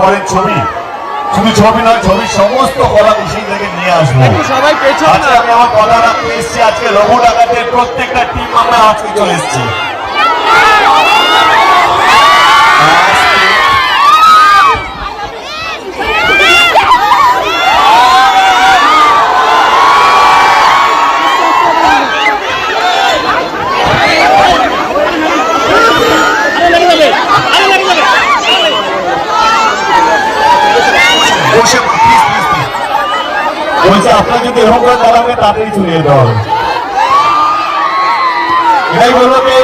পরের ছবি, শুধু ছবি নয়, ছবির সমস্ত কলা কুশলী থেকে নিয়ে আসবো। আজকে আমি আমার কথা রাখতে এসেছি, আজকে লঘু ডাকাতের প্রত্যেকটা টিম আমরা আজকে চলে এসেছি। বলছে আপনার যদি এরকম করে তাহলে আমাকে তাড়াতাড়ি চলে যেতে হবে। এটাই বলবো যে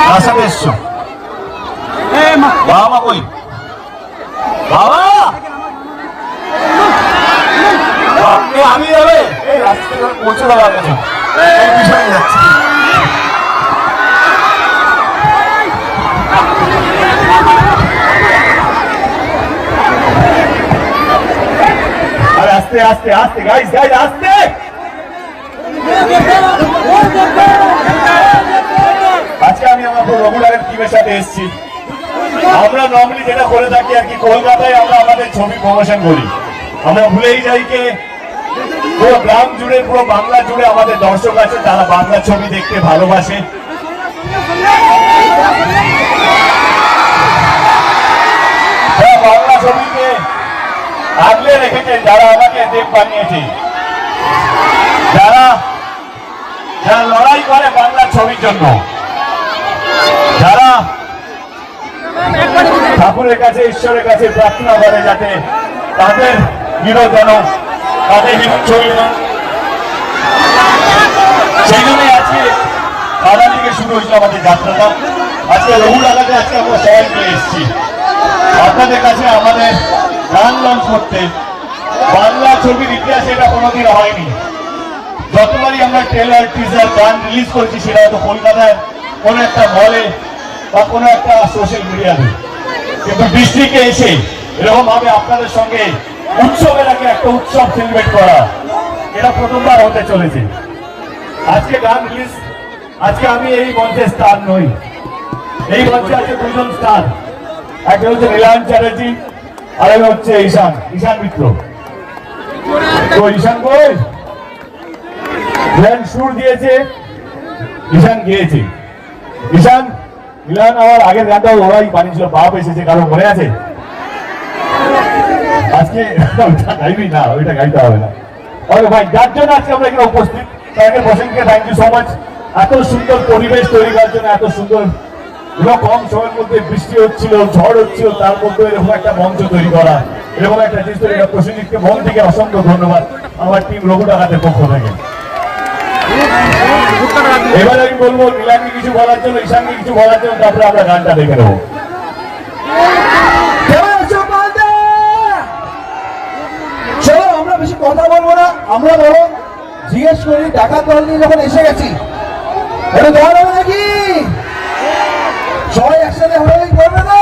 কার সাথে এসছো? বাবা মা কই? বাবা আমি যাবে এই রাস্তায় পৌঁছে দেওয়ার কাছে এই বিষয়ে যাচ্ছি। আস্তে আস্তে আস্তে গাইস গাইস আস্তে। আজকে আমি আমার রঘুনাথের টিমের সাথে এসেছি। আমরা নর্মালি যেটা করে থাকি আর কি, কলকাতায় আমরা আমাদের ছবি প্রমোশন করি। আমরা ভুলেই যাই যে পুরো গ্রাম জুড়ে, পুরো বাংলা জুড়ে আমাদের দর্শক আছে যারা বাংলা ছবি দেখতে ভালোবাসে। বাংলা ছবিকে আগলে রেখেছেন যারা আমাকে দেব বানিয়েছে, যারা যারা লড়াই করে বাংলা ছবির জন্য, যারা ঠাকুরের কাছে ঈশ্বরের কাছে প্রার্থনা করে যাতে তাদের হিরো যেন তাদের হিরো ছবি, সেই জন্যই আজকে বাংলা থেকে শুরু হয়েছিল আমাদের যাত্রাটা। আজকে রঘু ডাকাতে আজকে আমরা সবাই মিলে এসেছি আপনাদের কাছে আমাদের গান লঞ্চ করতে। বাংলা ছবির ইতিহাসে এটা কোনোদিন হয়নি। যতবারই আমরা ট্রেলার টিজার গান রিলিজ করেছি সেটা হয়তো কলকাতায় কোনো একটা মলে বা কোনো একটা সোশ্যাল মিডিয়াতে, কিন্তু ডিস্ট্রিক্টে এসে এরকম ভাবে আপনাদের সঙ্গে উৎসবের আগে একটা উৎসব সেলিব্রেট করা, এটা প্রথমবার হতে চলেছে। আজকে গান রিলিজ, আজকে আমি এই মঞ্চে স্টার নই, এই মঞ্চে আছে দুজন স্টার, একটা হচ্ছে নীলায়ন চ্যাটার্জি আর একটা হচ্ছে ঈশান মিত্র। তো ঈশান কই সুর দিয়েছে, ঈশান গিয়েছে। ঈশান নীলায়ন আমার আগের গানটা ওরাই বানিয়েছিল, বাপ এসেছে, কারো মনে আছে? আজকে ওইটা গাইবি না, ওইটা গাইতে হবে না। ওকে ভাই, যার জন্য আজকে আমরা এখানে উপস্থিত, তাকে বসেনকে থ্যাংক ইউ সো মাচ। এত সুন্দর পরিবেশ তৈরি করার জন্য, এত সুন্দর কম সময়ের মধ্যে বৃষ্টি হচ্ছিল, ঝড় হচ্ছিল, তার মধ্যে এরকম একটা মঞ্চ তৈরি করা, এরকম একটা জিনিস তৈরি করা, প্রসেনজিৎকে মন থেকে অসংখ্য ধন্যবাদ আমার টিম রঘু ডাকাতের পক্ষ থেকে। এবার আমি বলবো নীলাকে কিছু বলার জন্য, ঈশানকে কিছু বলার জন্য, তারপরে আমরা গানটা দেখে নেবো। চলো আমরা বেশি কথা বলবো না, আমরা বলো জিজ্ঞেস করি ডাকাত দল নিয়ে যখন এসে গেছি এটা দল হবে নাকি? সবাই একসাথে হয়ে করবে না?